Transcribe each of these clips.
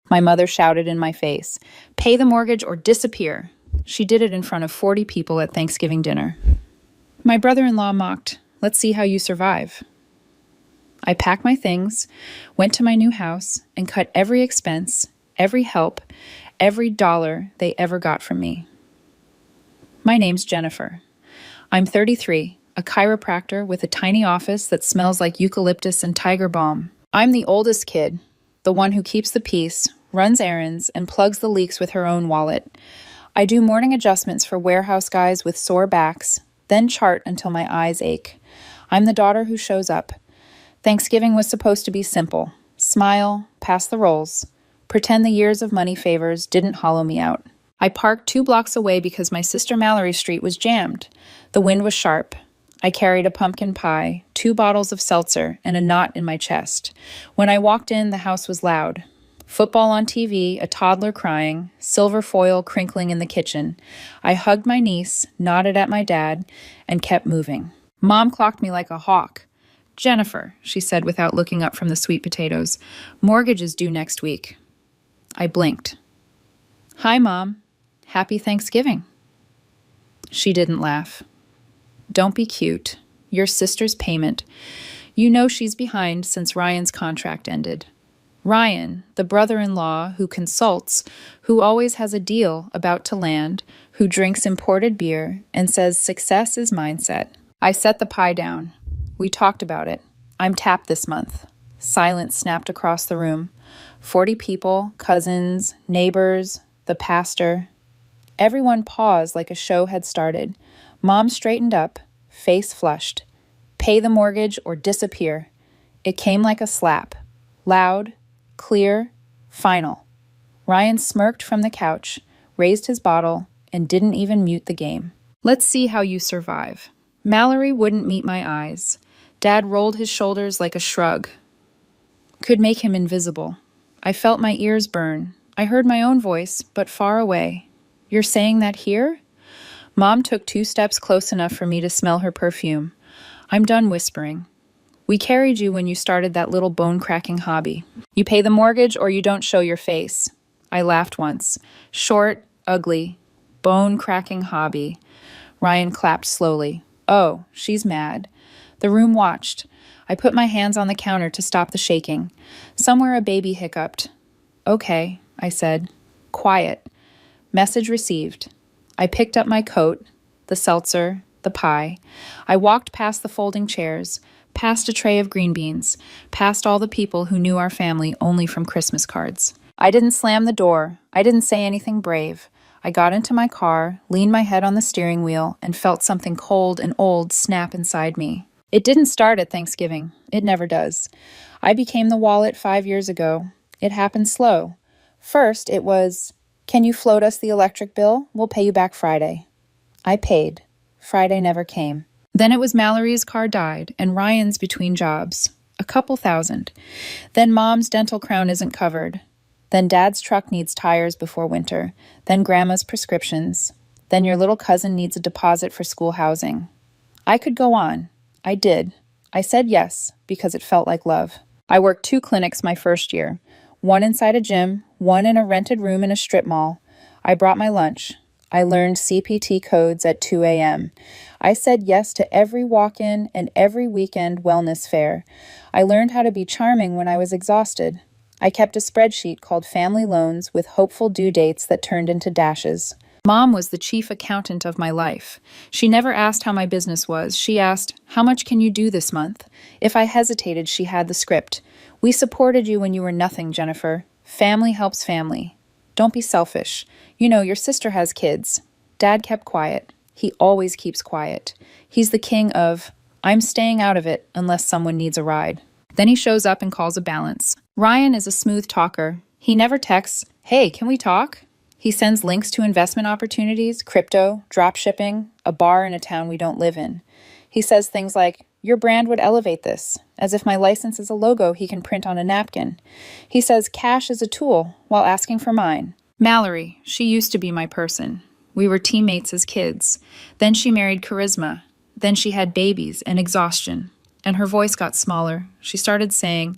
My mother shouted in my face, "Pay the mortgage or disappear." She did it in front of 40 people at Thanksgiving dinner. My brother-in-law mocked, "Let's see how you survive." I packed my things, went to my new house, and cut every expense, every help, every dollar they ever got from me. My name's Jennifer. I'm 33, a chiropractor with a tiny office that smells like eucalyptus and tiger balm. I'm the oldest kid, the one who keeps the peace, runs errands, and plugs the leaks with her own wallet. I do morning adjustments for warehouse guys with sore backs, then chart until my eyes ache. I'm the daughter who shows up. Thanksgiving was supposed to be simple. Smile, pass the rolls. Pretend the years of money favors didn't hollow me out. I parked 2 blocks away because my sister Mallory's street was jammed. The wind was sharp. I carried a pumpkin pie, 2 bottles of seltzer, and a knot in my chest. When I walked in, the house was loud. Football on TV, a toddler crying, silver foil crinkling in the kitchen. I hugged my niece, nodded at my dad, and kept moving. Mom clocked me like a hawk. "Jennifer," she said without looking up from the sweet potatoes, "mortgage is due next week." I blinked. "Hi, Mom. Happy Thanksgiving." She didn't laugh. "Don't be cute. Your sister's payment. You know she's behind since Ryan's contract ended." Ryan, the brother-in-law who consults, who always has a deal about to land, who drinks imported beer and says success is mindset. I set the pie down. We talked about it. I'm tapped this month. Silence snapped across the room. 40 people, cousins, neighbors, the pastor. Everyone paused like a show had started. Mom straightened up, face flushed. "Pay the mortgage or disappear." It came like a slap. Loud, clear, final. Ryan smirked from the couch, raised his bottle, and didn't even mute the game. "Let's see how you survive." Mallory wouldn't meet my eyes. Dad rolled his shoulders like a shrug. Could make him invisible. I felt my ears burn. I heard my own voice, but far away. "You're saying that here?" Mom took 2 steps close enough for me to smell her perfume. I'm done whispering. "We carried you when you started that little bone-cracking hobby. You pay the mortgage or you don't show your face." I laughed once. Short, ugly, bone-cracking hobby. Ryan clapped slowly. "Oh, she's mad." The room watched. I put my hands on the counter to stop the shaking. Somewhere a baby hiccuped. "Okay," I said. Quiet. Message received. I picked up my coat, the seltzer, the pie. I walked past the folding chairs, past a tray of green beans, past all the people who knew our family only from Christmas cards. I didn't slam the door. I didn't say anything brave. I got into my car, leaned my head on the steering wheel, and felt something cold and old snap inside me. It didn't start at Thanksgiving. It never does. I became the wallet 5 years ago. It happened slow. First, it was, "Can you float us the electric bill? We'll pay you back Friday." I paid. Friday never came. Then it was Mallory's car died, and Ryan's between jobs. A couple thousand. Then Mom's dental crown isn't covered. Then Dad's truck needs tires before winter. Then Grandma's prescriptions. Then your little cousin needs a deposit for school housing. I could go on. I did. I said yes, because it felt like love. I worked 2 clinics my first year. One inside a gym, one in a rented room in a strip mall. I brought my lunch. I learned CPT codes at 2 a.m. I said yes to every walk-in and every weekend wellness fair. I learned how to be charming when I was exhausted. I kept a spreadsheet called Family Loans with hopeful due dates that turned into dashes. Mom was the chief accountant of my life. She never asked how my business was. She asked, "How much can you do this month?" If I hesitated, she had the script. "We supported you when you were nothing, Jennifer. Family helps family. Don't be selfish. You know, your sister has kids." Dad kept quiet. He always keeps quiet. He's the king of, "I'm staying out of it unless someone needs a ride." Then he shows up and calls a balance. Ryan is a smooth talker. He never texts, "Hey, can we talk?" He sends links to investment opportunities, crypto, drop shipping, a bar in a town we don't live in. He says things like, "Your brand would elevate this," as if my license is a logo he can print on a napkin. He says cash is a tool while asking for mine. Mallory, she used to be my person. We were teammates as kids. Then she married Charisma. Then she had babies and exhaustion. And her voice got smaller. She started saying,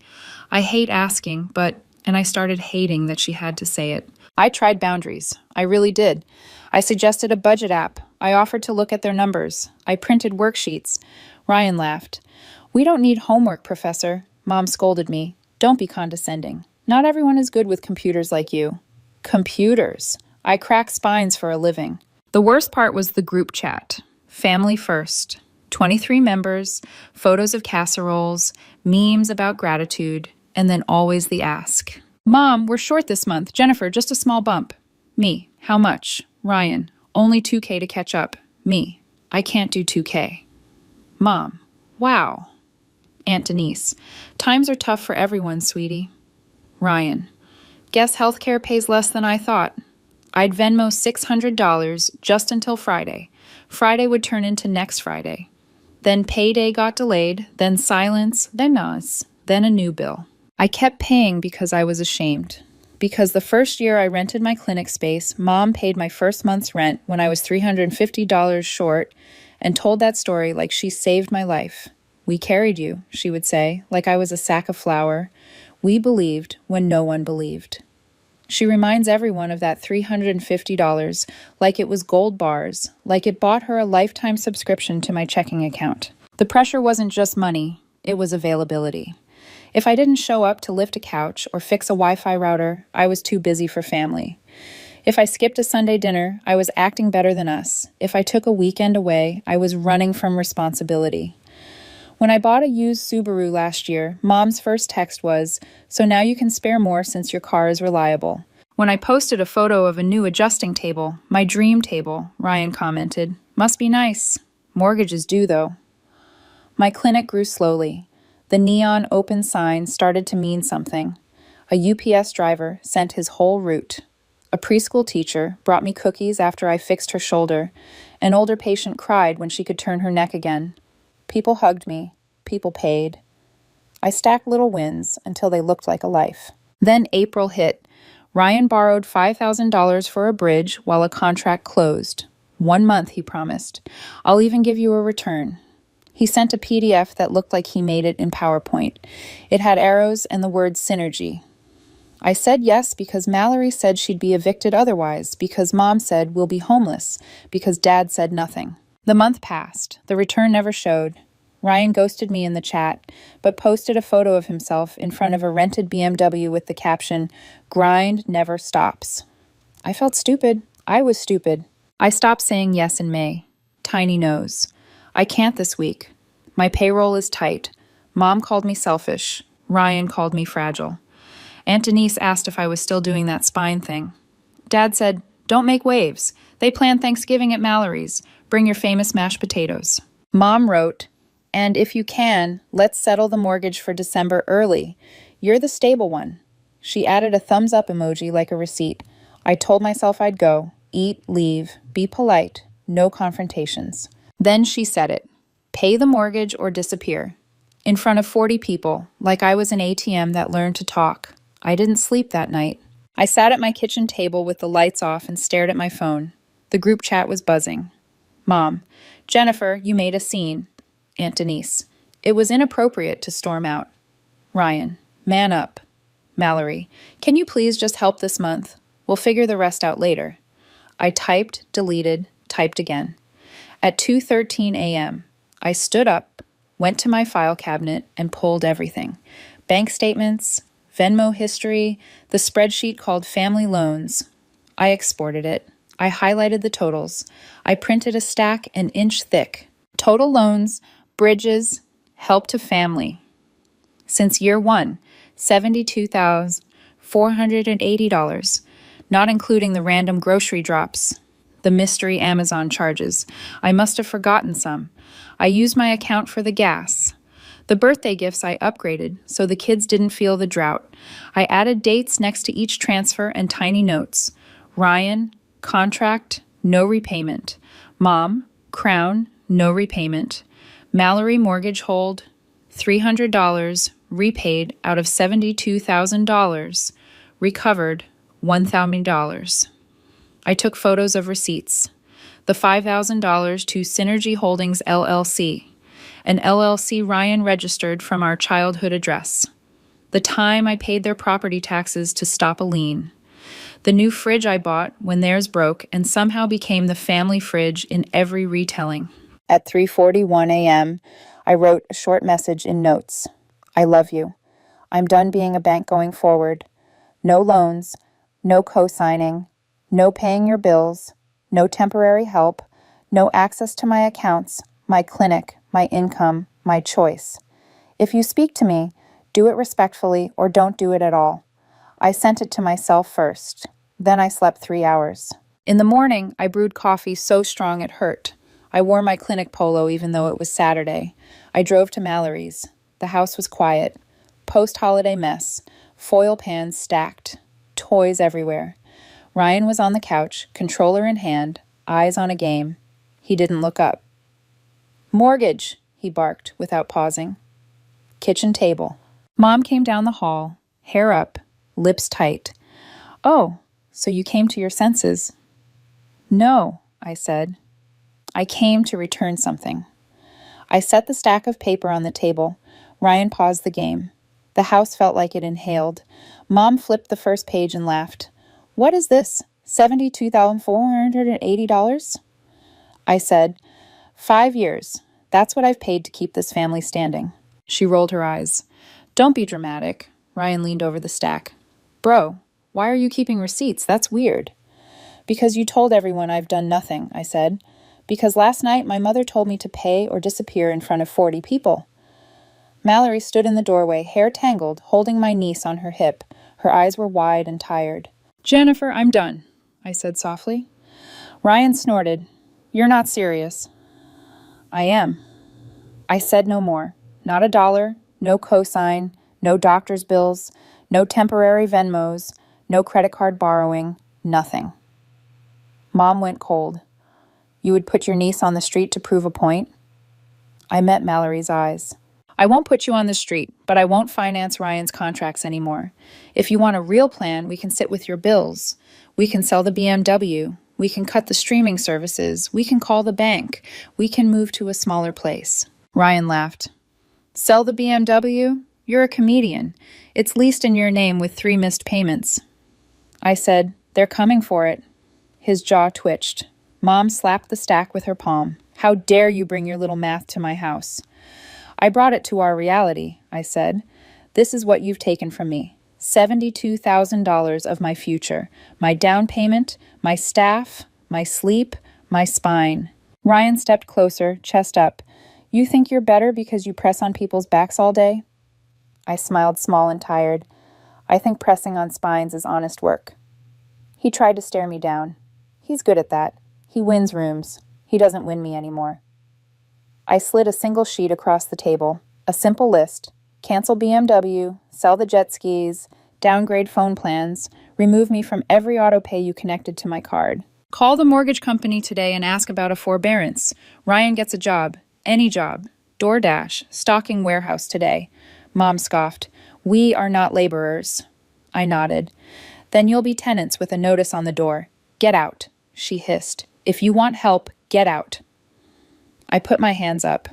"I hate asking, but and I started hating that she had to say it. I tried boundaries. I really did. I suggested a budget app. I offered to look at their numbers. I printed worksheets. Ryan laughed. "We don't need homework, Professor." Mom scolded me. "Don't be condescending. Not everyone is good with computers like you." Computers. I crack spines for a living. The worst part was the group chat. Family first. 23 members, photos of casseroles, memes about gratitude, and then always the ask. "Mom, we're short this month. Jennifer, just a small bump." Me, "How much?" Ryan, "Only 2K to catch up." Me, "I can't do 2K. Mom, "Wow." Aunt Denise, "Times are tough for everyone, sweetie." Ryan, "Guess healthcare pays less than I thought. I'd Venmo $600 just until Friday. Friday would turn into next Friday. Then payday got delayed, then silence, then no's, then a new bill. I kept paying because I was ashamed. Because the first year I rented my clinic space, Mom paid my first month's rent when I was $350 short and told that story like she saved my life. "We carried you," she would say, like I was a sack of flour. "We believed when no one believed." She reminds everyone of that $350 like it was gold bars, like it bought her a lifetime subscription to my checking account. The pressure wasn't just money, it was availability. If I didn't show up to lift a couch or fix a Wi-Fi router, I was too busy for family. If I skipped a Sunday dinner, I was acting better than us. If I took a weekend away, I was running from responsibility. When I bought a used Subaru last year, Mom's first text was, "So now you can spare more since your car is reliable." When I posted a photo of a new adjusting table, my dream table, Ryan commented, "Must be nice. Mortgage is due, though." My clinic grew slowly. The neon open sign started to mean something. A UPS driver sent his whole route. A preschool teacher brought me cookies after I fixed her shoulder. An older patient cried when she could turn her neck again. People hugged me. People paid. I stacked little wins until they looked like a life. Then April hit. Ryan borrowed $5,000 for a bridge while a contract closed. 1 month, he promised. "I'll even give you a return." He sent a PDF that looked like he made it in PowerPoint. It had arrows and the word synergy. I said yes because Mallory said she'd be evicted otherwise, because Mom said we'll be homeless, because Dad said nothing. The month passed. The return never showed. Ryan ghosted me in the chat, but posted a photo of himself in front of a rented BMW with the caption, "Grind never stops." I felt stupid. I was stupid. I stopped saying yes in May. Tiny nose. I can't this week. My payroll is tight. Mom called me selfish. Ryan called me fragile. Aunt Denise asked if I was still doing that spine thing. Dad said, "Don't make waves. They plan Thanksgiving at Mallory's. Bring your famous mashed potatoes." Mom wrote, "And if you can, let's settle the mortgage for December early. You're the stable one." She added a thumbs up emoji like a receipt. I told myself I'd go, eat, leave, be polite, no confrontations. Then she said it. Pay the mortgage or disappear. In front of 40 people, like I was an ATM that learned to talk. I didn't sleep that night. I sat at my kitchen table with the lights off and stared at my phone. The group chat was buzzing. Mom, "Jennifer, you made a scene." Aunt Denise, "It was inappropriate to storm out." Ryan, "Man up." Mallory, "Can you please just help this month? We'll figure the rest out later." I typed, deleted, typed again. At 2:13 a.m., I stood up, went to my file cabinet, and pulled everything. Bank statements, Venmo history, the spreadsheet called Family Loans. I exported it. I highlighted the totals. I printed a stack an inch thick. Total loans, bridges, help to family. Since year one, $72,480, not including the random grocery drops, the mystery Amazon charges. I must have forgotten some. I used my account for the gas. The birthday gifts I upgraded so the kids didn't feel the drought. I added dates next to each transfer and tiny notes. Ryan, contract, no repayment. Mom, Crown, no repayment. Mallory mortgage hold, $300, repaid out of $72,000, recovered $1,000. I took photos of receipts. The $5,000 to Synergy Holdings LLC, an LLC Ryan registered from our childhood address. The time I paid their property taxes to stop a lien. The new fridge I bought when theirs broke and somehow became the family fridge in every retelling. At 3:41 a.m., I wrote a short message in notes. I love you. I'm done being a bank going forward. No loans, no co-signing, no paying your bills, no temporary help, no access to my accounts, my clinic, my income, my choice. If you speak to me, do it respectfully or don't do it at all. I sent it to myself first. Then I slept 3 hours. In the morning, I brewed coffee so strong it hurt. I wore my clinic polo even though it was Saturday. I drove to Mallory's. The house was quiet. Post-holiday mess. Foil pans stacked. Toys everywhere. Ryan was on the couch, controller in hand, eyes on a game. He didn't look up. Mortgage, he barked without pausing. Kitchen table. Mom came down the hall, hair up, lips tight. Oh, so you came to your senses. No, I said. I came to return something. I set the stack of paper on the table. Ryan paused the game. The house felt like it inhaled. Mom flipped the first page and laughed. What is this? $72,480? I said, 5 years. That's what I've paid to keep this family standing. She rolled her eyes. Don't be dramatic. Ryan leaned over the stack. Bro, why are you keeping receipts? That's weird. Because you told everyone I've done nothing, I said. Because last night my mother told me to pay or disappear in front of 40 people. Mallory stood in the doorway, hair tangled, holding my niece on her hip. Her eyes were wide and tired. Jennifer, I'm done, I said softly. Ryan snorted. You're not serious. I am. I said no more. Not a dollar, no cosign, no doctor's bills, no temporary Venmos, no credit card borrowing, nothing. Mom went cold. You would put your niece on the street to prove a point? I met Mallory's eyes. I won't put you on the street, but I won't finance Ryan's contracts anymore. If you want a real plan, we can sit with your bills. We can sell the BMW. We can cut the streaming services. We can call the bank. We can move to a smaller place. Ryan laughed. Sell the BMW? You're a comedian. It's leased in your name with 3 missed payments. I said, they're coming for it. His jaw twitched. Mom slapped the stack with her palm. How dare you bring your little math to my house? I brought it to our reality, I said. This is what you've taken from me. $72,000 of my future. My down payment, my staff, my sleep, my spine. Ryan stepped closer, chest up. You think you're better because you press on people's backs all day? I smiled small and tired. I think pressing on spines is honest work. He tried to stare me down. He's good at that. He wins rooms. He doesn't win me anymore. I slid a single sheet across the table. A simple list. Cancel BMW, sell the jet skis, downgrade phone plans, remove me from every auto pay you connected to my card. Call the mortgage company today and ask about a forbearance. Ryan gets a job. Any job. DoorDash. Stocking warehouse today. Mom scoffed. We are not laborers. I nodded. Then you'll be tenants with a notice on the door. Get out, she hissed. If you want help, get out. I put my hands up.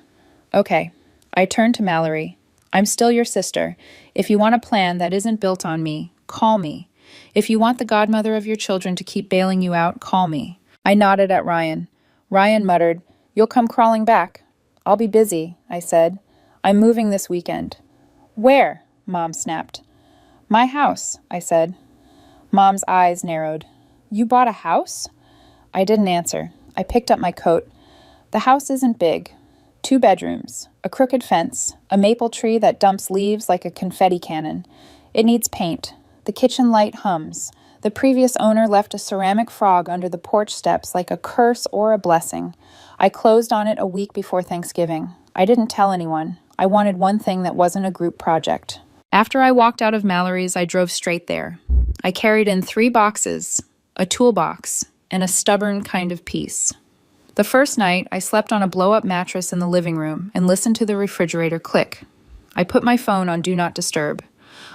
Okay. I turned to Mallory. I'm still your sister. If you want a plan that isn't built on me, call me. If you want the godmother of your children to keep bailing you out, call me. I nodded at Ryan. Ryan muttered, You'll come crawling back. I'll be busy, I said. I'm moving this weekend. Where? Mom snapped. My house, I said. Mom's eyes narrowed. You bought a house? I didn't answer. I picked up my coat. The house isn't big. 2 bedrooms, a crooked fence, a maple tree that dumps leaves like a confetti cannon. It needs paint. The kitchen light hums. The previous owner left a ceramic frog under the porch steps like a curse or a blessing. I closed on it a week before Thanksgiving. I didn't tell anyone. I wanted one thing that wasn't a group project. After I walked out of Mallory's, I drove straight there. I carried in 3 boxes, a toolbox, and a stubborn kind of peace. The first night, I slept on a blow-up mattress in the living room and listened to the refrigerator click. I put my phone on Do Not Disturb.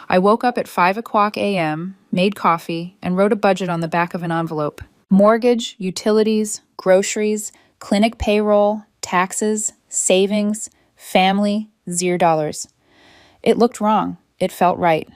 I woke up at 5 o'clock a.m., made coffee, and wrote a budget on the back of an envelope. Mortgage, utilities, groceries, clinic payroll, taxes, savings, family, $0. It looked wrong. It felt right.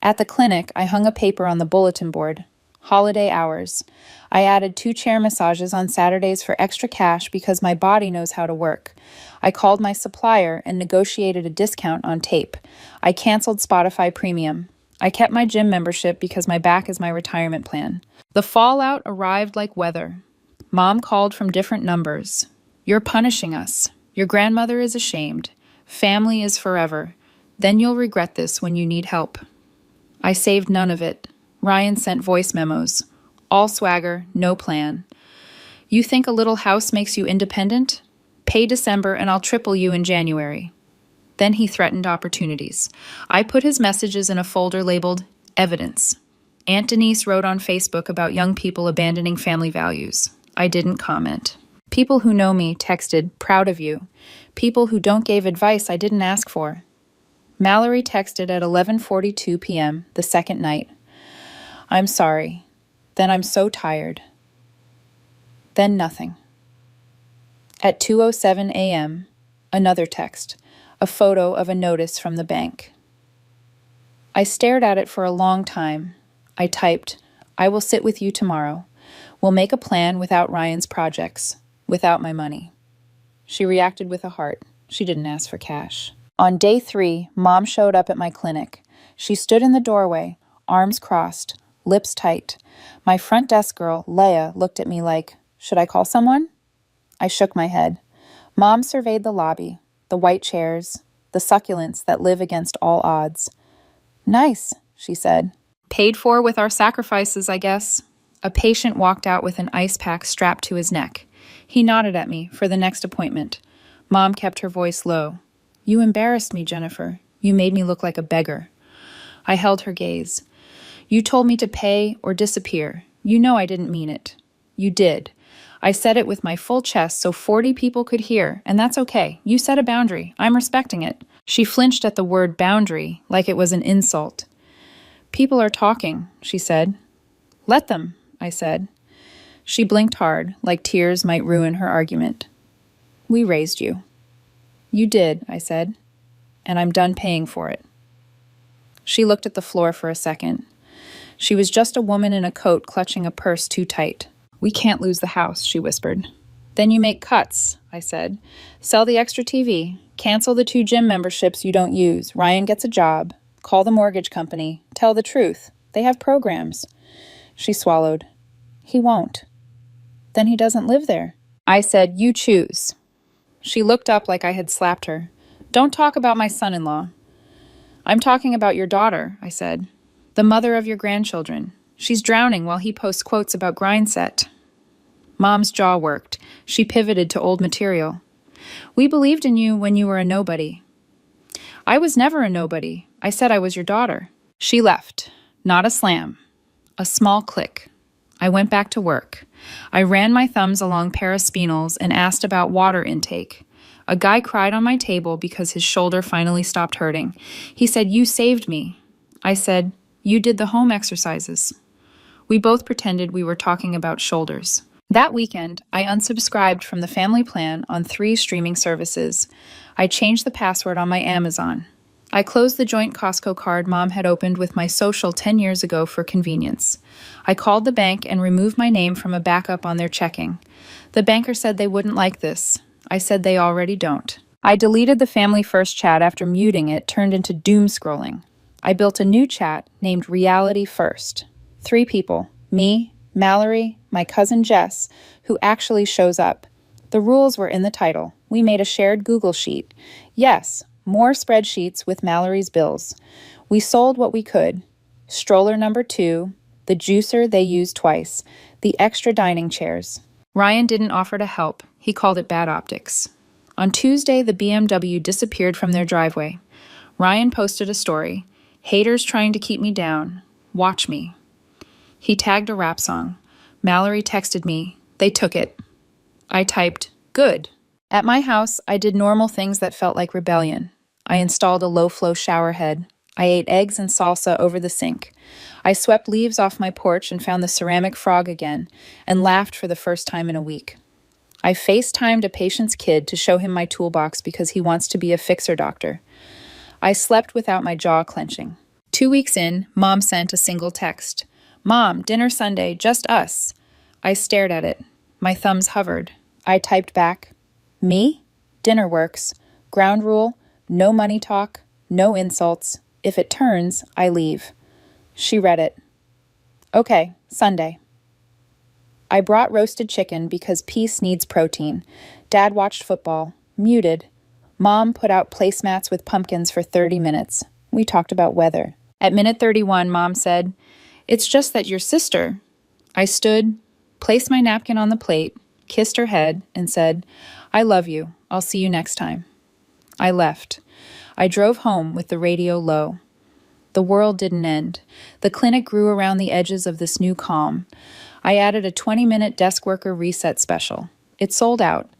At the clinic, I hung a paper on the bulletin board. Holiday hours. I added 2 chair massages on Saturdays for extra cash because my body knows how to work. I called my supplier and negotiated a discount on tape. I canceled Spotify Premium. I kept my gym membership because my back is my retirement plan. The fallout arrived like weather. Mom called from different numbers. You're punishing us. Your grandmother is ashamed. Family is forever. Then you'll regret this when you need help. I saved none of it. Ryan sent voice memos. All swagger, no plan. You think a little house makes you independent? Pay December and I'll triple you in January. Then he threatened opportunities. I put his messages in a folder labeled Evidence. Aunt Denise wrote on Facebook about young people abandoning family values. I didn't comment. People who know me texted, proud of you. People who don't gave advice I didn't ask for. Mallory texted at 11:42 p.m. the second night. I'm sorry. Then I'm so tired. Then nothing. At 2:07 a.m., another text, a photo of a notice from the bank. I stared at it for a long time. I typed, I will sit with you tomorrow. We'll make a plan without Ryan's projects, without my money. She reacted with a heart. She didn't ask for cash. On day 3, Mom showed up at my clinic. She stood in the doorway, arms crossed, lips tight. My front desk girl, Leia, looked at me like, should I call someone? I shook my head. Mom surveyed the lobby, the white chairs, the succulents that live against all odds. Nice, she said. Paid for with our sacrifices, I guess. A patient walked out with an ice pack strapped to his neck. He nodded at me for the next appointment. Mom kept her voice low. You embarrassed me, Jennifer. You made me look like a beggar. I held her gaze. You told me to pay or disappear. You know I didn't mean it. You did. I said it with my full chest so 40 people could hear, and that's okay. You set a boundary. I'm respecting it. She flinched at the word boundary, like it was an insult. People are talking, she said. Let them, I said. She blinked hard, like tears might ruin her argument. We raised you. You did, I said, and I'm done paying for it. She looked at the floor for a second. She was just a woman in a coat clutching a purse too tight. We can't lose the house, she whispered. Then you make cuts, I said. Sell the extra TV. Cancel the 2 gym memberships you don't use. Ryan gets a job. Call the mortgage company. Tell the truth. They have programs. She swallowed. He won't. Then he doesn't live there. I said, you choose. She looked up like I had slapped her. Don't talk about my son-in-law. I'm talking about your daughter, I said. The mother of your grandchildren. She's drowning while he posts quotes about Grindset. Mom's jaw worked. She pivoted to old material. We believed in you when you were a nobody. I was never a nobody. I said I was your daughter. She left. Not a slam. A small click. I went back to work. I ran my thumbs along paraspinals and asked about water intake. A guy cried on my table because his shoulder finally stopped hurting. He said, you saved me. I said, you did the home exercises. We both pretended we were talking about shoulders. That weekend, I unsubscribed from the family plan on 3 streaming services. I changed the password on my Amazon. I closed the joint Costco card Mom had opened with my social 10 years ago for convenience. I called the bank and removed my name from a backup on their checking. The banker said they wouldn't like this. I said they already don't. I deleted the Family First chat after muting it turned into doom scrolling. I built a new chat named Reality First. 3 people, me, Mallory, my cousin Jess, who actually shows up. The rules were in the title. We made a shared Google sheet. Yes, more spreadsheets with Mallory's bills. We sold what we could. Stroller number 2, the juicer they used twice, the extra dining chairs. Ryan didn't offer to help. He called it bad optics. On Tuesday, the BMW disappeared from their driveway. Ryan posted a story. Haters trying to keep me down. Watch me. He tagged a rap song. Mallory texted me. They took it. I typed, good. At my house, I did normal things that felt like rebellion. I installed a low-flow shower head. I ate eggs and salsa over the sink. I swept leaves off my porch and found the ceramic frog again, and laughed for the first time in a week. I FaceTimed a patient's kid to show him my toolbox because he wants to be a fixer doctor. I slept without my jaw clenching. 2 weeks in, Mom sent a single text. Mom, dinner Sunday, just us. I stared at it. My thumbs hovered. I typed back, me? Dinner works. Ground rule, no money talk, no insults. If it turns, I leave. She read it. Okay, Sunday. I brought roasted chicken because peace needs protein. Dad watched football. Muted. Mom put out placemats with pumpkins for 30 minutes. We talked about weather. At minute 31, Mom said, "It's just that your sister." I stood, placed my napkin on the plate, kissed her head, and said, "I love you. I'll see you next time." I left. I drove home with the radio low. The world didn't end. The clinic grew around the edges of this new calm. I added a 20-minute desk worker reset special. It sold out.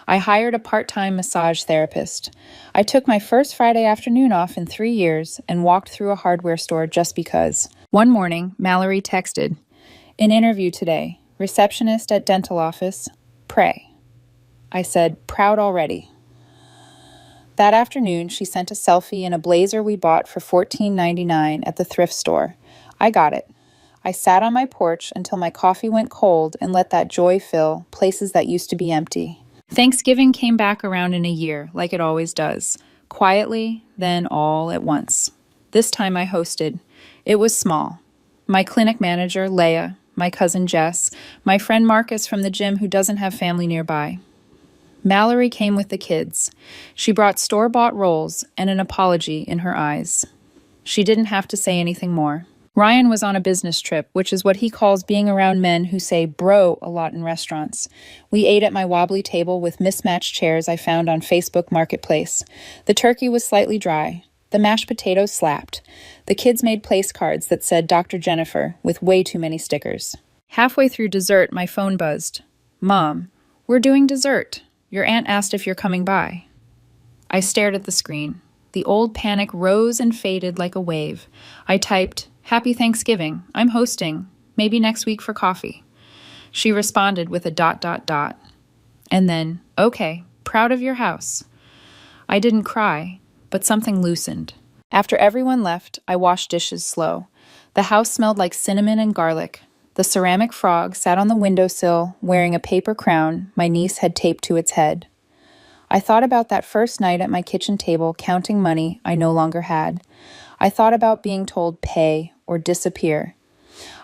I hired a part-time massage therapist. I took my first Friday afternoon off in 3 years and walked through a hardware store just because. One morning, Mallory texted, "An interview today. Receptionist at dental office. Pray." I said, "Proud already." That afternoon, she sent a selfie in a blazer we bought for $14.99 at the thrift store. I got it. I sat on my porch until my coffee went cold and let that joy fill places that used to be empty. Thanksgiving came back around in a year, like it always does. Quietly, then all at once. This time I hosted. It was small. My clinic manager, Leah, my cousin Jess, my friend Marcus from the gym who doesn't have family nearby. Mallory came with the kids. She brought store-bought rolls and an apology in her eyes. She didn't have to say anything more. Ryan was on a business trip, which is what he calls being around men who say bro a lot in restaurants. We ate at my wobbly table with mismatched chairs I found on Facebook Marketplace. The turkey was slightly dry. The mashed potatoes slapped. The kids made place cards that said Dr. Jennifer with way too many stickers. Halfway through dessert, my phone buzzed. "Mom, we're doing dessert. Your aunt asked if you're coming by." I stared at the screen. The old panic rose and faded like a wave. I typed, "Happy Thanksgiving. I'm hosting. Maybe next week for coffee." She responded with a ... And then, "Okay, proud of your house." I didn't cry, but something loosened. After everyone left, I washed dishes slow. The house smelled like cinnamon and garlic. The ceramic frog sat on the windowsill, wearing a paper crown my niece had taped to its head. I thought about that first night at my kitchen table counting money I no longer had. I thought about being told pay or disappear.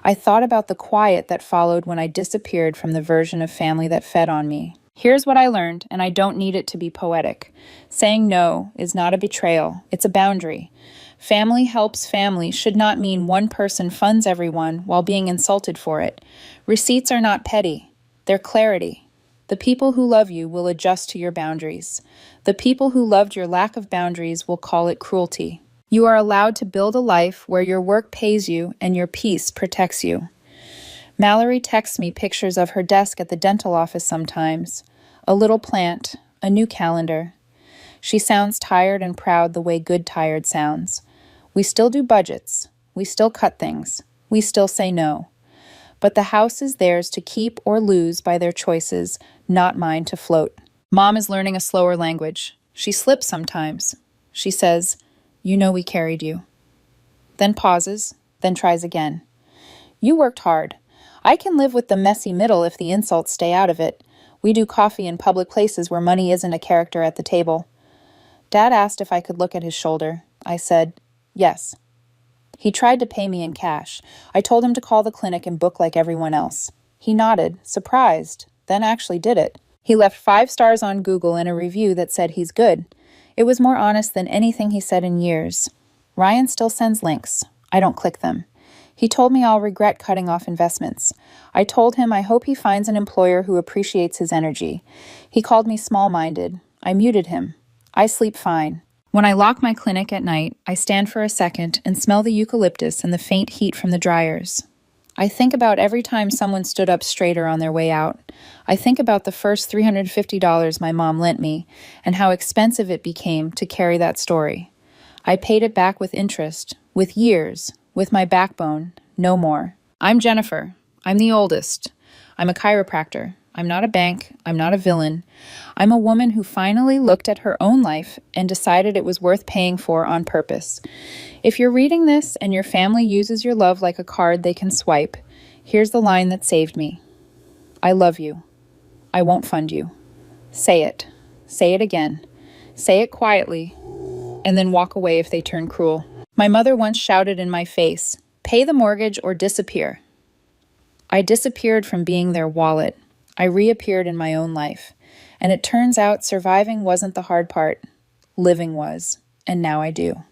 I thought about the quiet that followed when I disappeared from the version of family that fed on me. Here's what I learned, and I don't need it to be poetic. Saying no is not a betrayal, it's a boundary. Family helps family should not mean one person funds everyone while being insulted for it. Receipts are not petty, they're clarity. The people who love you will adjust to your boundaries. The people who loved your lack of boundaries will call it cruelty. You are allowed to build a life where your work pays you and your peace protects you. Mallory texts me pictures of her desk at the dental office sometimes. A little plant, a new calendar. She sounds tired and proud the way good tired sounds. We still do budgets. We still cut things. We still say no. But the house is theirs to keep or lose by their choices, not mine to float. Mom is learning a slower language. She slips sometimes. She says, "You know we carried you." Then pauses, then tries again. "You worked hard. I can live with the messy middle if the insults stay out of it. We do coffee in public places where money isn't a character at the table." Dad asked if I could look at his shoulder. I said, "Yes." He tried to pay me in cash. I told him to call the clinic and book like everyone else. He nodded, surprised, then actually did it. He left 5 stars on Google and a review that said he's good. It was more honest than anything he said in years. Ryan still sends links. I don't click them. He told me I'll regret cutting off investments. I told him I hope he finds an employer who appreciates his energy. He called me small-minded. I muted him. I sleep fine. When I lock my clinic at night, I stand for a second and smell the eucalyptus and the faint heat from the dryers. I think about every time someone stood up straighter on their way out. I think about the first $350 my mom lent me and how expensive it became to carry that story. I paid it back with interest, with years, with my backbone, no more. I'm Jennifer. I'm the oldest. I'm a chiropractor. I'm not a bank. I'm not a villain. I'm a woman who finally looked at her own life and decided it was worth paying for on purpose. If you're reading this and your family uses your love like a card they can swipe, here's the line that saved me. I love you. I won't fund you. Say it. Say it again. Say it quietly, and then walk away if they turn cruel. My mother once shouted in my face, "Pay the mortgage or disappear." I disappeared from being their wallet. I reappeared in my own life. And it turns out surviving wasn't the hard part. Living was. And now I do.